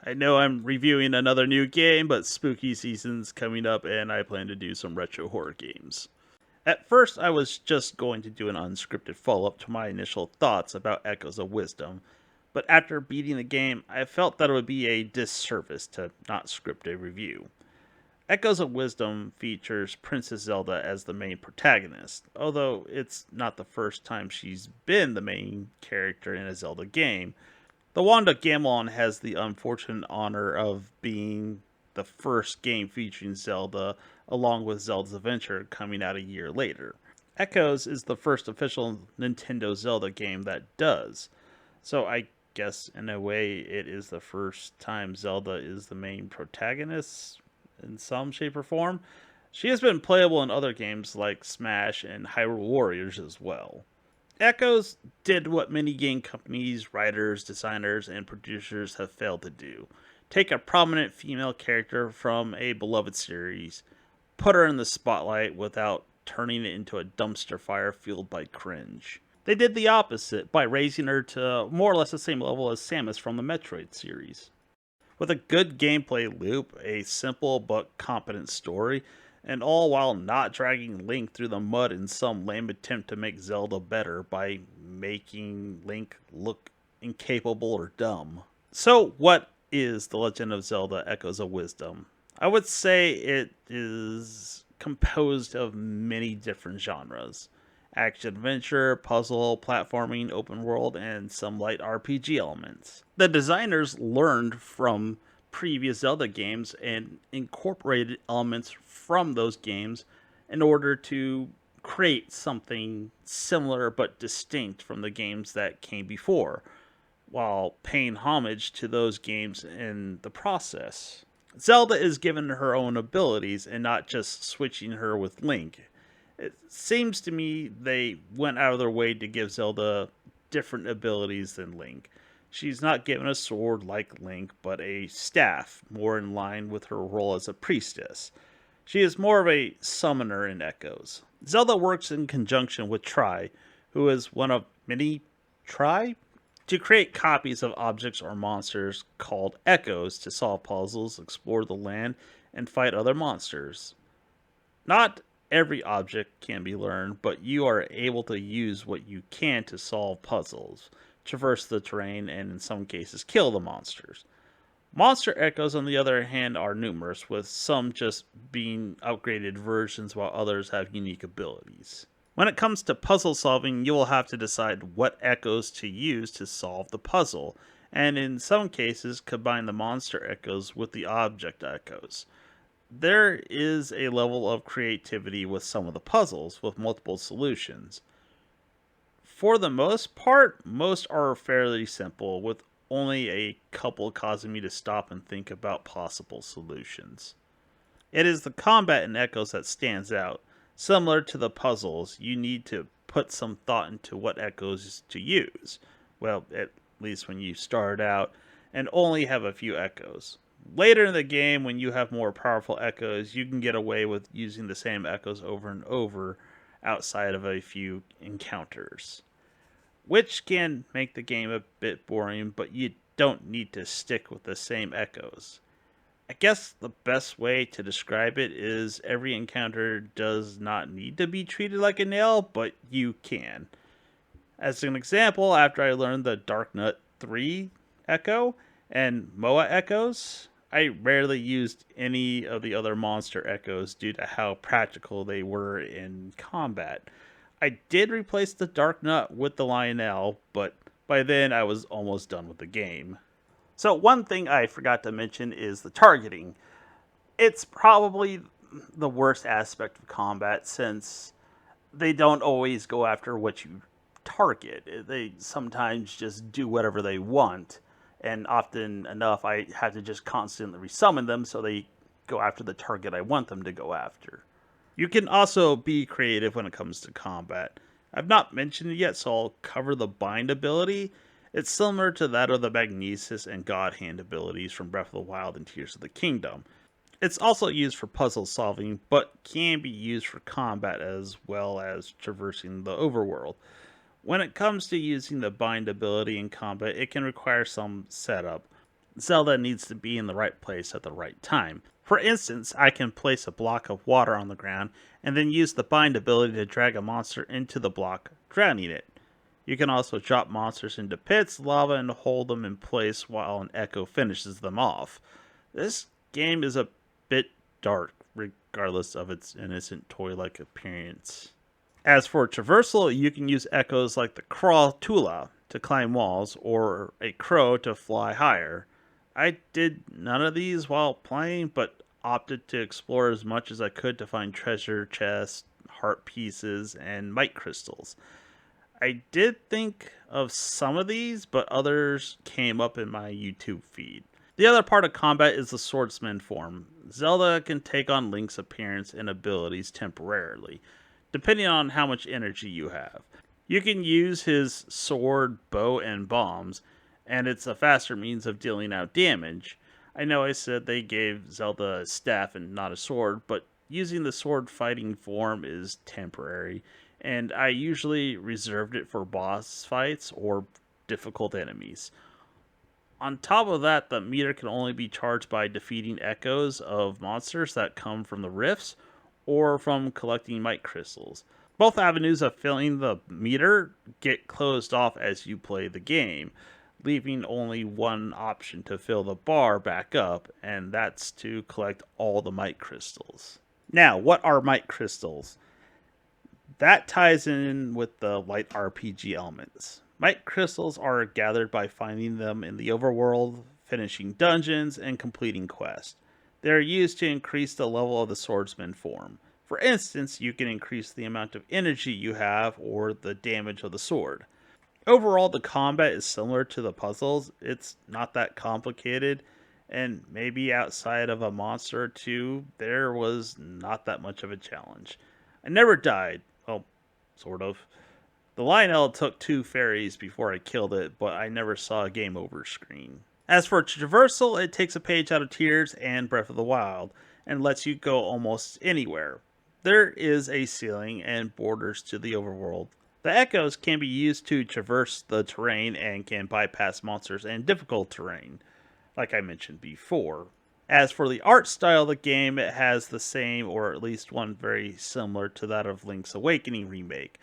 I know I'm reviewing another new game, but spooky season's coming up and I plan to do some retro horror games. At first, I was just going to do an unscripted follow up to my initial thoughts about Echoes of Wisdom, but after beating the game, I felt that it would be a disservice to not script a review. Echoes of Wisdom features Princess Zelda as the main protagonist, although it's not the first time she's been the main character in a Zelda game. The Wanda Gamelon has the unfortunate honor of being the first game featuring Zelda, along with Zelda's Adventure coming out a year later. Echoes is the first official Nintendo Zelda game that does, so I guess in a way it is the first time Zelda is the main protagonist in some shape or form. She has been playable in other games like Smash and Hyrule Warriors as well. Echoes did what many game companies, writers, designers, and producers have failed to do: take a prominent female character from a beloved series, put her in the spotlight without turning it into a dumpster fire fueled by cringe. They did the opposite by raising her to more or less the same level as Samus from the Metroid series. With a good gameplay loop, a simple but competent story, and all while not dragging Link through the mud in some lame attempt to make Zelda better by making Link look incapable or dumb. So, what is The Legend of Zelda Echoes of Wisdom? I would say it is composed of many different genres: action adventure, puzzle, platforming, open world, and some light RPG elements. The designers learned from previous Zelda games and incorporated elements from those games in order to create something similar but distinct from the games that came before, while paying homage to those games in the process. Zelda is given her own abilities and not just switching her with Link. It seems to me they went out of their way to give Zelda different abilities than Link. She's not given a sword like Link, but a staff, more in line with her role as a priestess. She is more of a summoner in Echoes. Zelda works in conjunction with Tri, who is one of many Tri, to create copies of objects or monsters called Echoes to solve puzzles, explore the land, and fight other monsters. Not every object can be learned, but you are able to use what you can to solve puzzles, traverse the terrain, and in some cases kill the monsters. Monster echoes, on the other hand, are numerous, with some just being upgraded versions while others have unique abilities. When it comes to puzzle solving, you will have to decide what echoes to use to solve the puzzle, and in some cases, combine the monster echoes with the object echoes. There is a level of creativity with some of the puzzles, with multiple solutions. For the most part, most are fairly simple, with only a couple causing me to stop and think about possible solutions. It is the combat in Echoes that stands out. Similar to the puzzles, you need to put some thought into what echoes to use. Well, at least when you start out, and only have a few echoes. Later in the game, when you have more powerful echoes, you can get away with using the same echoes over and over outside of a few encounters, which can make the game a bit boring, but you don't need to stick with the same echoes. I guess the best way to describe it is every encounter does not need to be treated like a nail, but you can. As an example, after I learned the Dark Nut 3 echo and Moa echoes, I rarely used any of the other monster echoes due to how practical they were in combat. I did replace the Dark Nut with the Lionel, but by then I was almost done with the game. So, one thing I forgot to mention is the targeting. It's probably the worst aspect of combat since they don't always go after what you target. They sometimes just do whatever they want, and often enough, I have to just constantly resummon them so they go after the target I want them to go after. You can also be creative when it comes to combat. I've not mentioned it yet, so I'll cover the bind ability. It's similar to that of the Magnesis and God Hand abilities from Breath of the Wild and Tears of the Kingdom. It's also used for puzzle solving, but can be used for combat as well as traversing the overworld. When it comes to using the bind ability in combat, it can require some setup. Zelda needs to be in the right place at the right time. For instance, I can place a block of water on the ground and then use the bind ability to drag a monster into the block, drowning it. You can also drop monsters into pits, lava, and hold them in place while an echo finishes them off. This game is a bit dark, regardless of its innocent toy like appearance. As for traversal, you can use echoes like the crawl tula to climb walls or a crow to fly higher. I did none of these while playing, but opted to explore as much as I could to find treasure chests, heart pieces, and mite crystals. I did think of some of these, but others came up in my YouTube feed. The other part of combat is the swordsman form. Zelda can take on Link's appearance and abilities temporarily, depending on how much energy you have. You can use his sword, bow, and bombs, and it's a faster means of dealing out damage. I know I said they gave Zelda a staff and not a sword, but using the sword fighting form is temporary, and I usually reserved it for boss fights or difficult enemies. On top of that, the meter can only be charged by defeating echoes of monsters that come from the rifts or from collecting mite crystals. Both avenues of filling the meter get closed off as you play the game, leaving only one option to fill the bar back up, and that's to collect all the mite crystals. Now, what are mite crystals? That ties in with the light RPG elements. Mite crystals are gathered by finding them in the overworld, finishing dungeons, and completing quests. They are used to increase the level of the swordsman form. For instance, you can increase the amount of energy you have or the damage of the sword. Overall, the combat is similar to the puzzles. It's not that complicated, and maybe outside of a monster or two, there was not that much of a challenge. I never died. Well, sort of. The Lionel took two fairies before I killed it, but I never saw a game over screen. As for traversal, it takes a page out of Tears and Breath of the Wild, and lets you go almost anywhere. There is a ceiling and borders to the overworld. The echoes can be used to traverse the terrain and can bypass monsters and difficult terrain, like I mentioned before. As for the art style of the game, it has the same, or at least one very similar to that of Link's Awakening remake.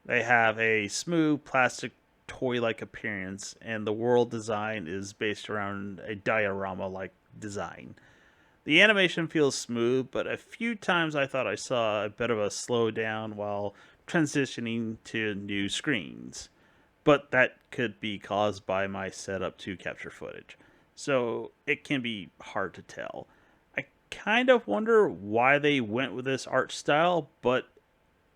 They have a smooth, plastic, toy like appearance, and the world design is based around a diorama like design. The animation feels smooth, but a few times I thought I saw a bit of a slowdown while transitioning to new screens. But that could be caused by my setup to capture footage. So it can be hard to tell. I kind of wonder why they went with this art style, but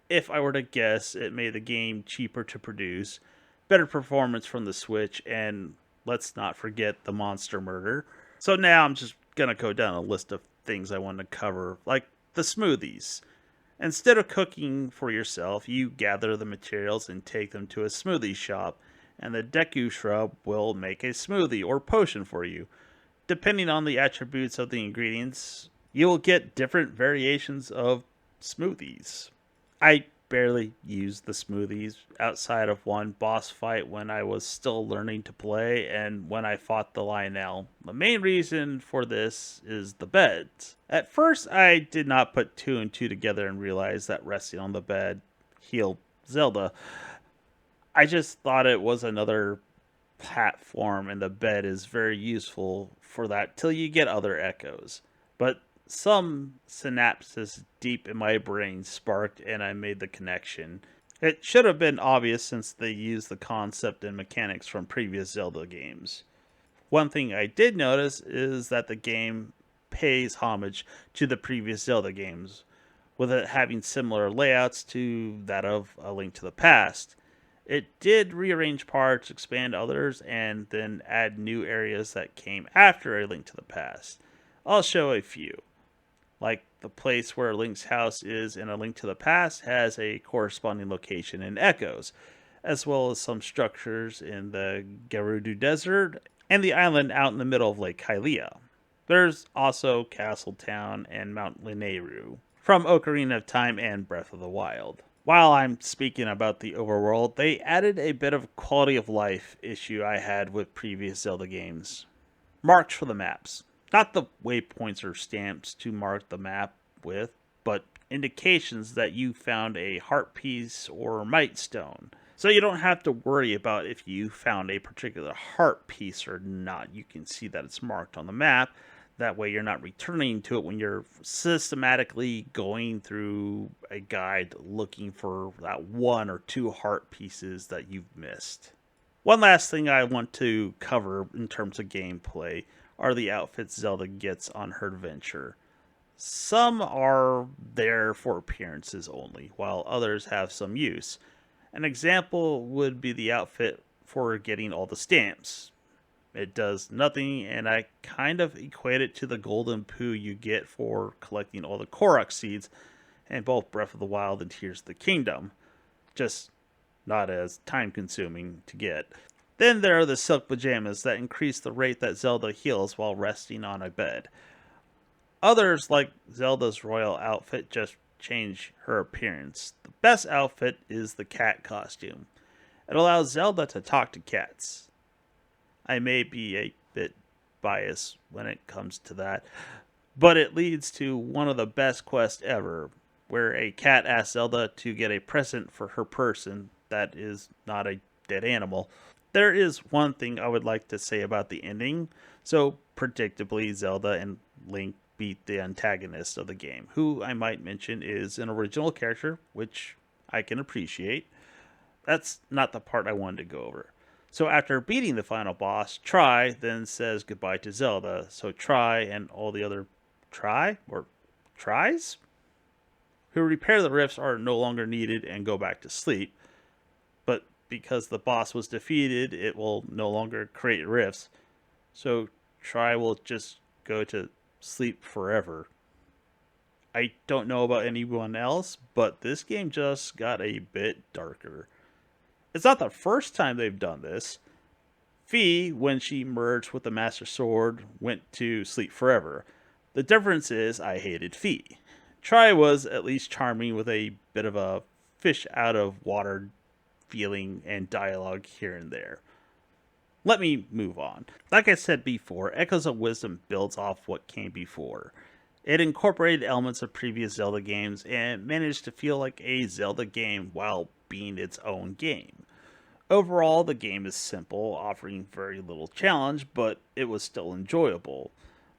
if I were to guess, it made the game cheaper to produce, better performance from the Switch, and let's not forget the monster murder. So now I'm just gonna go down a list of things I want to cover, like the smoothies. Instead of cooking for yourself, you gather the materials and take them to a smoothie shop, and the Deku shrub will make a smoothie or potion for you. Depending on the attributes of the ingredients, you will get different variations of smoothies. I barely used the smoothies outside of one boss fight when I was still learning to play and when I fought the Lionel. The main reason for this is the beds. At first, I did not put two and two together and realize that resting on the bed healed Zelda. I just thought it was another platform, and the bed is very useful for that till you get other echoes. But some synapses deep in my brain sparked and I made the connection. It should have been obvious since they used the concept and mechanics from previous Zelda games. One thing I did notice is that the game pays homage to the previous Zelda games, with it having similar layouts to that of A Link to the Past. It did rearrange parts, expand others, and then add new areas that came after A Link to the Past. I'll show a few. Like the place where Link's house is in A Link to the Past has a corresponding location in Echoes, as well as some structures in the Gerudo Desert and the island out in the middle of Lake Hylia. There's also Castle Town and Mount Lineru from Ocarina of Time and Breath of the Wild. While I'm speaking about the overworld, they added a bit of quality of life issue I had with previous Zelda games. Marks for the maps. Not the waypoints or stamps to mark the map with, but indications that you found a heart piece or mite stone. So you don't have to worry about if you found a particular heart piece or not. You can see that it's marked on the map. That way you're not returning to it when you're systematically going through a guide looking for that one or two heart pieces that you've missed. One last thing I want to cover in terms of gameplay are the outfits Zelda gets on her adventure. Some are there for appearances only, while others have some use. An example would be the outfit for getting all the stamps. It does nothing, and I kind of equate it to the golden poo you get for collecting all the Korok seeds in both Breath of the Wild and Tears of the Kingdom. Just not as time consuming to get. Then there are the silk pajamas that increase the rate that Zelda heals while resting on a bed. Others, like Zelda's royal outfit, just change her appearance. The best outfit is the cat costume. It allows Zelda to talk to cats. I may be a bit biased when it comes to that, but it leads to one of the best quests ever, where a cat asks Zelda to get a present for her person that is not a dead animal. There is one thing I would like to say about the ending. So, predictably, Zelda and Link beat the antagonist of the game, who I might mention is an original character, which I can appreciate. That's not the part I wanted to go over. So after beating the final boss, Tri then says goodbye to Zelda. So Tri and all the other Tries who repair the rifts are no longer needed and go back to sleep. But because the boss was defeated, it will no longer create rifts. So Tri will just go to sleep forever. I don't know about anyone else, but this game just got a bit darker. It's not the first time they've done this. Fi, when she merged with the Master Sword, went to sleep forever. The difference is I hated Fi. Tri was at least charming with a bit of a fish out of water feeling and dialogue here and there. Let me move on. Like I said before, Echoes of Wisdom builds off what came before. It incorporated elements of previous Zelda games and managed to feel like a Zelda game while being its own game. Overall, the game is simple, offering very little challenge, but it was still enjoyable.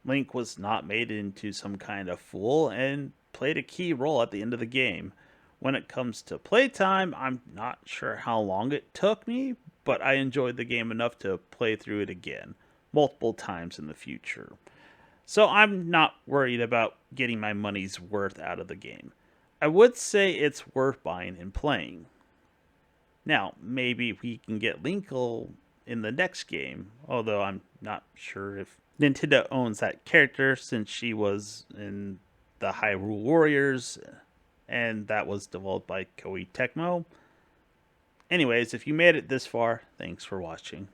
Link was not made into some kind of fool and played a key role at the end of the game. When it comes to playtime, I'm not sure how long it took me, but I enjoyed the game enough to play through it again, multiple times in the future. So I'm not worried about getting my money's worth out of the game. I would say it's worth buying and playing. Now, maybe we can get Linkle in the next game, although I'm not sure if Nintendo owns that character since she was in the Hyrule Warriors, and that was developed by Koei Tecmo. Anyways, if you made it this far, thanks for watching.